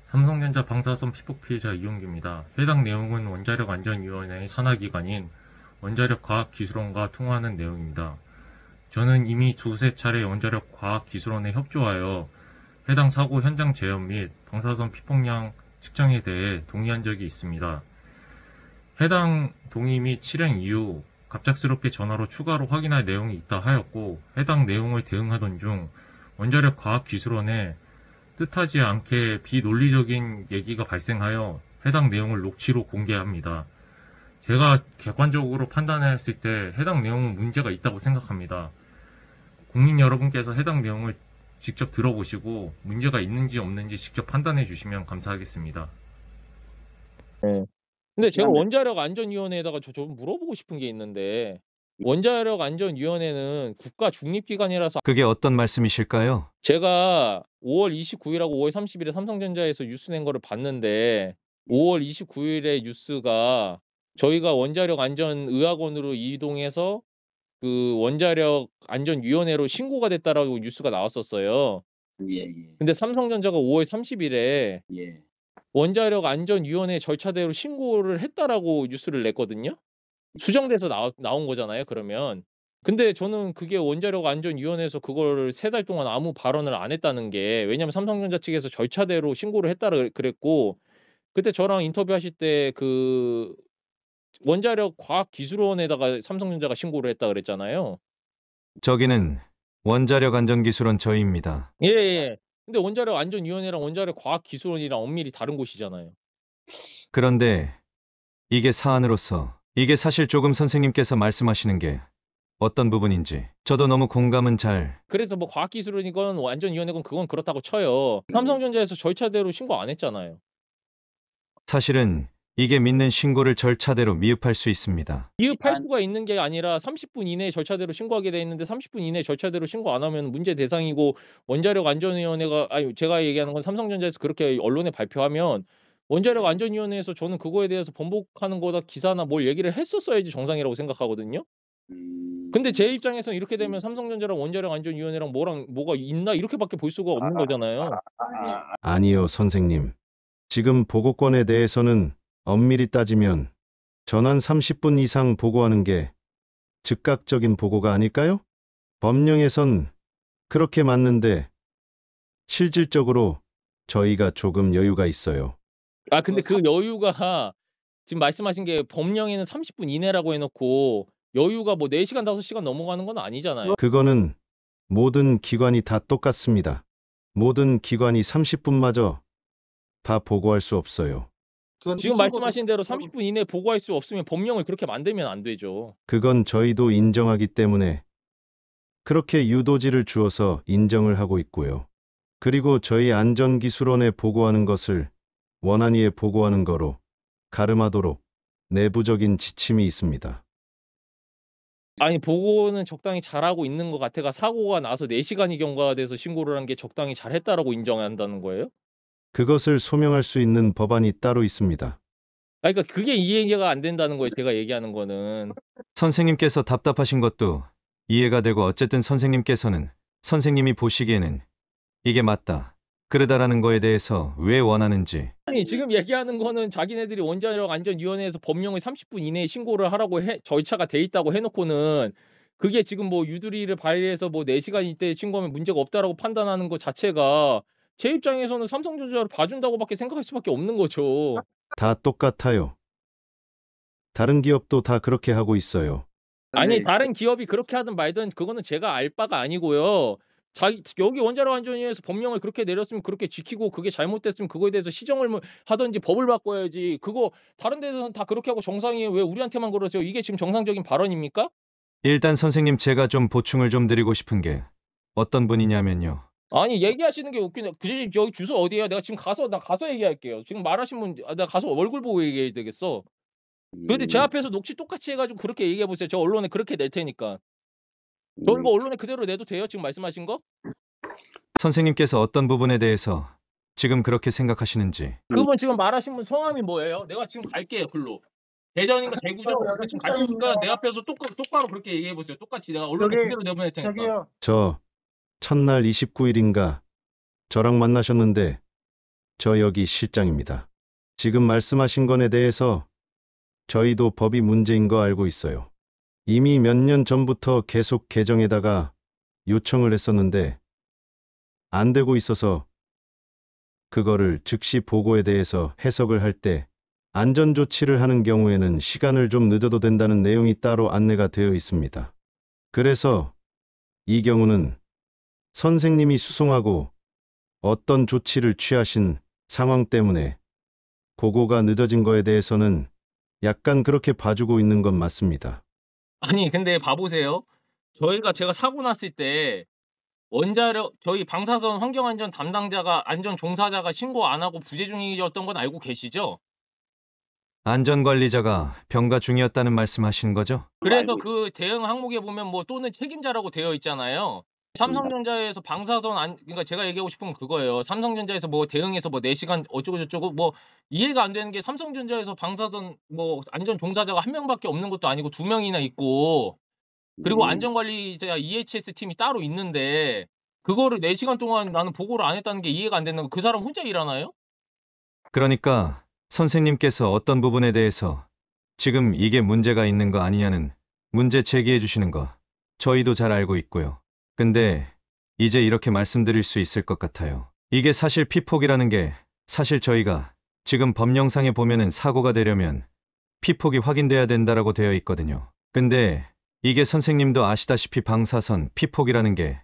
삼성전자 방사선 피폭 피해자 이용규입니다. 해당 내용은 원자력안전위원회의 산하기관인 원자력과학기술원과 통화하는 내용입니다. 저는 이미 두세 차례 원자력과학기술원에 협조하여 해당 사고 현장 재현 및 방사선 피폭량 측정에 대해 동의한 적이 있습니다. 해당 동의 및 실행 이후 갑작스럽게 전화로 추가로 확인할 내용이 있다 하였고, 해당 내용을 대응하던 중 원자력과학기술원에 뜻하지 않게 비논리적인 얘기가 발생하여 해당 내용을 녹취로 공개합니다. 제가 객관적으로 판단했을 때 해당 내용은 문제가 있다고 생각합니다. 국민 여러분께서 해당 내용을 직접 들어보시고 문제가 있는지 없는지 직접 판단해 주시면 감사하겠습니다. 네. 근데 제가 그다음에 원자력안전위원회에다가 좀 물어보고 싶은 게 있는데, 원자력안전위원회는 국가 중립기관이라서 그게 어떤 말씀이실까요? 제가 5월 29일하고 5월 30일에 삼성전자에서 뉴스 낸 거를 봤는데, 5월 29일에 뉴스가 저희가 원자력안전의학원으로 이동해서 그 원자력안전위원회로 신고가 됐다라고 뉴스가 나왔었어요. 예. 근데 삼성전자가 5월 30일에 예. 원자력안전위원회 절차대로 신고를 했다라고 뉴스를 냈거든요. 수정돼서 나온 거잖아요, 그러면. 근데 저는 그게 원자력안전위원회에서 그거를 3달 동안 아무 발언을 안 했다는 게, 왜냐면 삼성전자 측에서 절차대로 신고를 했다라 그랬고, 그때 저랑 인터뷰하실 때 그 원자력과학기술원에다가 삼성전자가 신고를 했다 그랬잖아요. 저기는 원자력안전기술원 저희입니다. 예. 근데 원자력안전위원회랑 원자력과학기술원이랑 엄밀히 다른 곳이잖아요. 그런데 이게 사안으로서 이게 사실 조금 선생님께서 말씀하시는 게 어떤 부분인지 저도 너무 공감은 잘. 그래서 뭐 과학기술원이건 안전위원회건 그건 그렇다고 쳐요. 삼성전자에서 절차대로 신고 안 했잖아요. 사실은 이게 믿는 신고를 절차대로 미흡할 수 있습니다. 미흡할 수가 있는 게 아니라 30분 이내에 절차대로 신고하게 돼 있는데, 30분 이내에 절차대로 신고 안 하면 문제 대상이고, 원자력안전위원회가, 아니 제가 얘기하는 건 삼성전자에서 그렇게 언론에 발표하면 원자력안전위원회에서 저는 그거에 대해서 번복하는 거다 기사나 뭘 얘기를 했었어야지 정상이라고 생각하거든요. 근데 제 입장에서는 이렇게 되면 삼성전자랑 원자력안전위원회랑 뭐가 있나 이렇게밖에 볼 수가 없는 거잖아요. 아니요, 선생님. 지금 보고권에 대해서는 엄밀히 따지면 전환 30분 이상 보고하는 게 즉각적인 보고가 아닐까요? 법령에선 그렇게 맞는데 실질적으로 저희가 조금 여유가 있어요. 근데 그 여유가 지금 말씀하신 게 법령에는 30분 이내라고 해놓고 여유가 뭐 4시간 5시간 넘어가는 건 아니잖아요. 그거는 모든 기관이 다 똑같습니다. 모든 기관이 30분마저 다 보고할 수 없어요. 지금 말씀하신 대로 30분 이내에 보고할 수 없으면 법령을 그렇게 만들면 안 되죠. 그건 저희도 인정하기 때문에 그렇게 유도지를 주어서 인정을 하고 있고요. 그리고 저희 안전기술원에 보고하는 것을 원안위에 보고하는 거로 가름하도록 내부적인 지침이 있습니다. 아니 보고는 적당히 잘하고 있는 것 같아가 사고가 나서 4시간이 경과가 돼서 신고를 한 게 적당히 잘했다라고 인정한다는 거예요? 그것을 소명할 수 있는 법안이 따로 있습니다. 그러니까 그게 이해가 안 된다는 거예요, 제가 얘기하는 거는. 선생님께서 답답하신 것도 이해가 되고, 어쨌든 선생님께서는 선생님이 보시기에는 이게 맞다, 그러다라는 거에 대해서 왜 원하는지. 아니 지금 얘기하는 거는 자기네들이 원자력안전위원회에서 법령을 30분 이내에 신고를 하라고 절차가 돼 있다고 해놓고는, 그게 지금 뭐 유두리를 발휘해서 뭐 4시간 이때 신고하면 문제가 없다라고 판단하는 것 자체가 제 입장에서는 삼성전자를 봐준다고밖에 생각할 수밖에 없는 거죠. 다 똑같아요. 다른 기업도 다 그렇게 하고 있어요. 아니 다른 기업이 그렇게 하든 말든 그거는 제가 알 바가 아니고요. 여기 원자력안전위원회에서 법령을 그렇게 내렸으면 그렇게 지키고, 그게 잘못됐으면 그거에 대해서 시정을 하든지 법을 바꿔야지. 그거 다른 데서는 다 그렇게 하고 정상이에요. 왜 우리한테만 그러세요? 이게 지금 정상적인 발언입니까? 일단 선생님, 제가 좀 보충을 좀 드리고 싶은 게 어떤 분이냐면요. 아니 얘기하시는 게 웃기네. 여기 주소 어디예요? 내가 지금 나 가서 얘기할게요. 지금 말하신 분 내가 가서 얼굴 보고 얘기해야 되겠어. 근데 제 앞에서 녹취 똑같이 해가지고 그렇게 얘기해 보세요. 저 언론에 그렇게 낼 테니까. 저 이거 언론에 그대로 내도 돼요? 지금 말씀하신 거? 선생님께서 어떤 부분에 대해서 지금 그렇게 생각하시는지. 그분 지금 말하신 분 성함이 뭐예요? 내가 지금 갈게요, 글로. 대전인가 대구죠? 내가 지금 갈 테니까 내 앞에서 똑바로 그렇게 얘기해 보세요. 똑같이 내가 언론에 그대로 내보낼 테니까. 저 첫날 29일인가 저랑 만나셨는데 저 여기 실장입니다. 지금 말씀하신 건에 대해서 저희도 법이 문제인 거 알고 있어요. 이미 몇 년 전부터 계속 개정에다가 요청을 했었는데 안 되고 있어서 그거를 즉시 보고에 대해서 해석을 할 때 안전조치를 하는 경우에는 시간을 좀 늦어도 된다는 내용이 따로 안내가 되어 있습니다. 그래서 이 경우는 선생님이 수송하고 어떤 조치를 취하신 상황 때문에 보고가 늦어진 거에 대해서는 약간 그렇게 봐주고 있는 건 맞습니다. 아니 근데 봐보세요. 제가 사고 났을 때 원자력 저희 방사선 환경안전 담당자가 안전 종사자가 신고 안 하고 부재 중이었던 건 알고 계시죠? 안전관리자가 병가 중이었다는 말씀하신 거죠? 그래서 그 대응 항목에 보면 뭐 또는 책임자라고 되어 있잖아요. 삼성전자에서 그러니까 제가 얘기하고 싶은 건 그거예요. 삼성전자에서 뭐 대응해서 뭐 4시간 어쩌고 저쩌고 뭐 이해가 안 되는 게 삼성전자에서 방사선 뭐 안전 종사자가 1명밖에 없는 것도 아니고 2명이나 있고 그리고 안전관리자 EHS 팀이 따로 있는데 그거를 4시간 동안 나는 보고를 안 했다는 게 이해가 안 되는 거. 그 사람 혼자 일하나요? 그러니까 선생님께서 어떤 부분에 대해서 지금 이게 문제가 있는 거 아니냐는 문제 제기해 주시는 거 저희도 잘 알고 있고요. 근데 이제 이렇게 말씀드릴 수 있을 것 같아요. 이게 사실 피폭이라는 게 사실 저희가 지금 법령상에 보면은 사고가 되려면 피폭이 확인돼야 된다라고 되어 있거든요. 근데 이게 선생님도 아시다시피 방사선 피폭이라는 게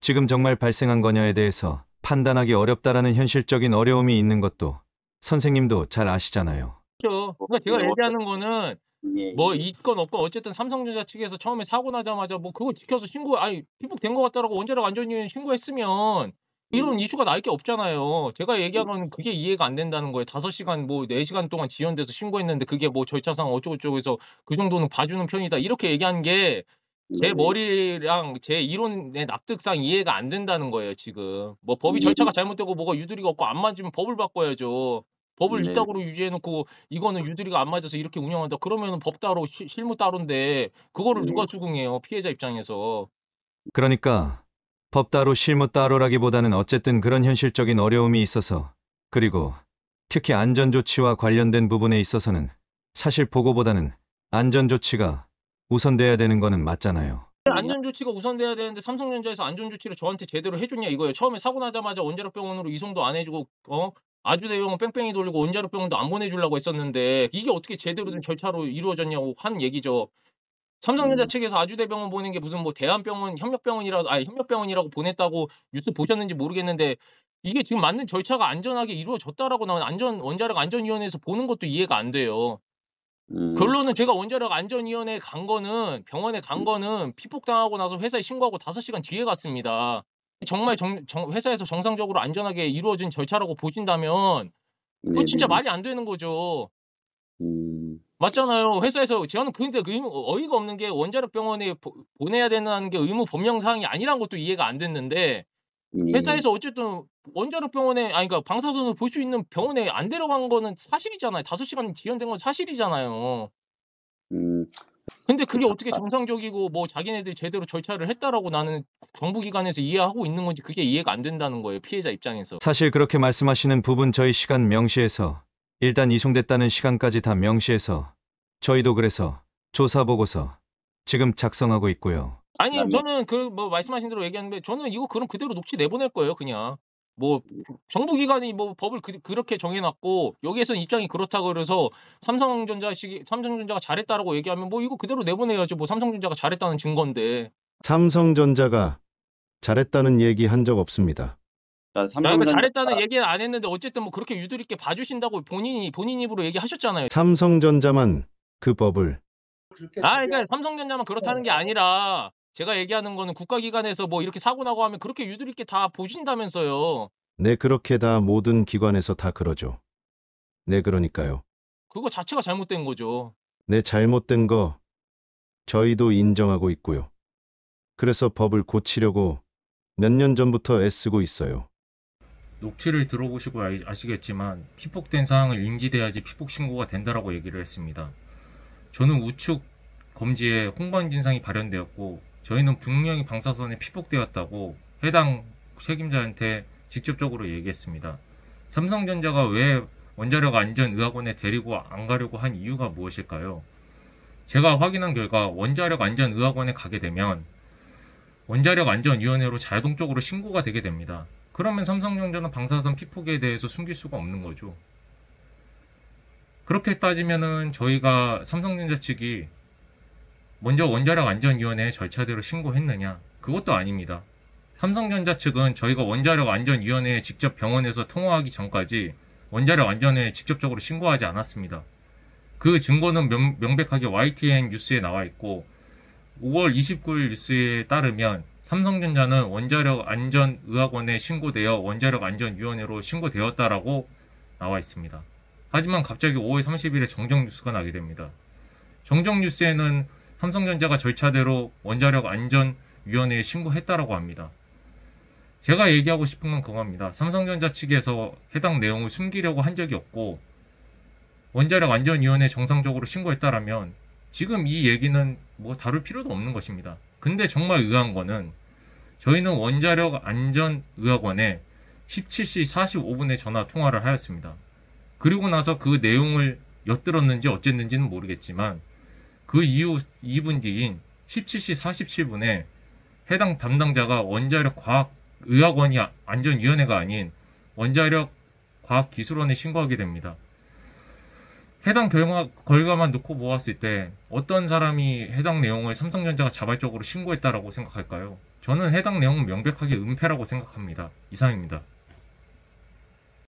지금 정말 발생한 거냐에 대해서 판단하기 어렵다라는 현실적인 어려움이 있는 것도 선생님도 잘 아시잖아요. 그렇죠. 그러니까 제가 얘기하는 거는 예, 뭐 예. 있건 없건 어쨌든 삼성전자 측에서 처음에 사고 나자마자 뭐 그거 지켜서 피폭된 것 같다라고 원자력 안전위원회 신고했으면 이런 이슈가 날 게 없잖아요. 제가 얘기한 거는 그게 이해가 안 된다는 거예요. 5시간 뭐 4시간 동안 지연돼서 신고했는데 그게 뭐 절차상 어쩌고저쩌고 해서 그 정도는 봐주는 편이다. 이렇게 얘기한 게 제 네네. 머리랑 제 이론의 납득상 이해가 안 된다는 거예요, 지금. 뭐 법이 예. 절차가 잘못되고 뭐가 유두리가 없고 안 맞으면 법을 바꿔야죠. 법을 네. 이따구로 유지해 놓고 이거는 유두리가 안 맞아서 이렇게 운영한다. 그러면은 법 따로 실무 따로인데 그거를 누가 네. 수긍해요, 피해자 입장에서. 그러니까 법 따로 실무 따로라기보다는 어쨌든 그런 현실적인 어려움이 있어서 그리고 특히 안전조치와 관련된 부분에 있어서는 사실 보고보다는 안전조치가 우선돼야 되는 거는 맞잖아요. 안전조치가 우선돼야 되는데 삼성전자에서 안전조치를 저한테 제대로 해 줬냐 이거예요. 처음에 사고 나자마자 원자력병원으로 이송도 안 해 주고 아주대병원 뺑뺑이 돌리고 원자력병원도 안 보내 주려고 했었는데 이게 어떻게 제대로 된 절차로 이루어졌냐고 하는 얘기죠. 삼성전자 측에서 아주대병원 보낸 게 무슨 뭐 대한병원 협력병원이라고 보냈다고 뉴스 보셨는지 모르겠는데 이게 지금 맞는 절차가 안전하게 이루어졌다라고 나온 원자력 안전위원회에서 보는 것도 이해가 안 돼요. 결론은 제가 원자력 안전위원회에 간 거는 병원에 간 거는 피폭당하고 나서 회사에 신고하고 5시간 뒤에 갔습니다. 정말 회사에서 정상적으로 안전하게 이루어진 절차라고 보신다면 그건 진짜 네네. 말이 안 되는 거죠. 음. 맞잖아요. 회사에서 저는 근데 어이가 없는 게 원자력 병원에 보내야 된다는 게 의무 법령 사항이 아니란 것도 이해가 안 됐는데 예. 회사에서 어쨌든 원자력 병원에 그러니까 방사선을 볼 수 있는 병원에 안 데려간 거는 사실이잖아요. 5시간 지연된 건 사실이잖아요. 음. 근데 그게 어떻게 정상적이고 뭐 자기네들이 제대로 절차를 했다라고 나는 정부 기관에서 이해하고 있는 건지 그게 이해가 안 된다는 거예요, 피해자 입장에서. 사실 그렇게 말씀하시는 부분 저희 시간 명시해서 일단 이송됐다는 시간까지 다 명시해서 저희도 그래서 조사보고서 지금 작성하고 있고요. 아니 그다음에 저는 뭐 말씀하신 대로 얘기하는데 저는 이거 그럼 그대로 녹취 내보낼 거예요, 그냥. 뭐 정부 기관이 뭐 법을 그렇게 정해 놨고 여기에서는 입장이 그렇다고 그래서 삼성전자가 잘했다라고 얘기하면 뭐 이거 그대로 내보내야죠. 뭐 삼성전자가 잘했다는 증거인데. 삼성전자가 잘했다는 얘기 한 적 없습니다. 그러니까 그러니까 삼성전자 잘했다는 얘기는 안 했는데 어쨌든 뭐 그렇게 유도리 있게 봐주신다고 본인 입으로 얘기하셨잖아요. 삼성전자만 그 법을 그러니까 삼성전자만 그렇다는 게 아니라 제가 얘기하는 거는 국가기관에서 뭐 이렇게 사고 나고 하면 그렇게 유도리 있게 다 보신다면서요. 네, 그렇게 다 모든 기관에서 다 그러죠. 네, 그러니까요. 그거 자체가 잘못된 거죠. 네, 잘못된 거 저희도 인정하고 있고요. 그래서 법을 고치려고 몇 년 전부터 애쓰고 있어요. 녹취를 들어보시고 아시겠지만 피폭된 사항을 인지돼야지 피폭 신고가 된다라고 얘기를 했습니다. 저는 우측 검지에 홍반 진상이 발현되었고 저희는 분명히 방사선에 피폭되었다고 해당 책임자한테 직접적으로 얘기했습니다. 삼성전자가 왜 원자력안전의학원에 데리고 안 가려고 한 이유가 무엇일까요? 제가 확인한 결과 원자력안전의학원에 가게 되면 원자력안전위원회로 자동적으로 신고가 되게 됩니다. 그러면 삼성전자는 방사선 피폭에 대해서 숨길 수가 없는 거죠. 그렇게 따지면은 저희가 삼성전자 측이 먼저 원자력안전위원회 절차대로 신고했느냐? 그것도 아닙니다. 삼성전자 측은 저희가 원자력안전위원회에 직접 병원에서 통화하기 전까지 원자력안전회에 직접적으로 신고하지 않았습니다. 그 증거는 명백하게 YTN 뉴스에 나와 있고 5월 29일 뉴스에 따르면 삼성전자는 원자력안전의학원에 신고되어 원자력안전위원회로 신고되었다라고 나와 있습니다. 하지만 갑자기 5월 30일에 정정뉴스가 나게 됩니다. 정정뉴스에는 삼성전자가 절차대로 원자력안전위원회에 신고했다라고 합니다. 제가 얘기하고 싶은 건 그겁니다. 삼성전자 측에서 해당 내용을 숨기려고 한 적이 없고 원자력안전위원회에 정상적으로 신고했다라면 지금 이 얘기는 뭐 다룰 필요도 없는 것입니다. 근데 정말 의아한 거는 저희는 원자력안전의학원에 17시 45분에 전화 통화를 하였습니다. 그리고 나서 그 내용을 엿들었는지 어쨌는지는 모르겠지만 그 이후 2분 뒤인 17시 47분에 해당 담당자가 원자력과학의학원이 안전위원회가 아닌 원자력과학기술원에 신고하게 됩니다. 해당 결과만 놓고 보았을 때 어떤 사람이 해당 내용을 삼성전자가 자발적으로 신고했다라고 생각할까요? 저는 해당 내용은 명백하게 은폐라고 생각합니다. 이상입니다.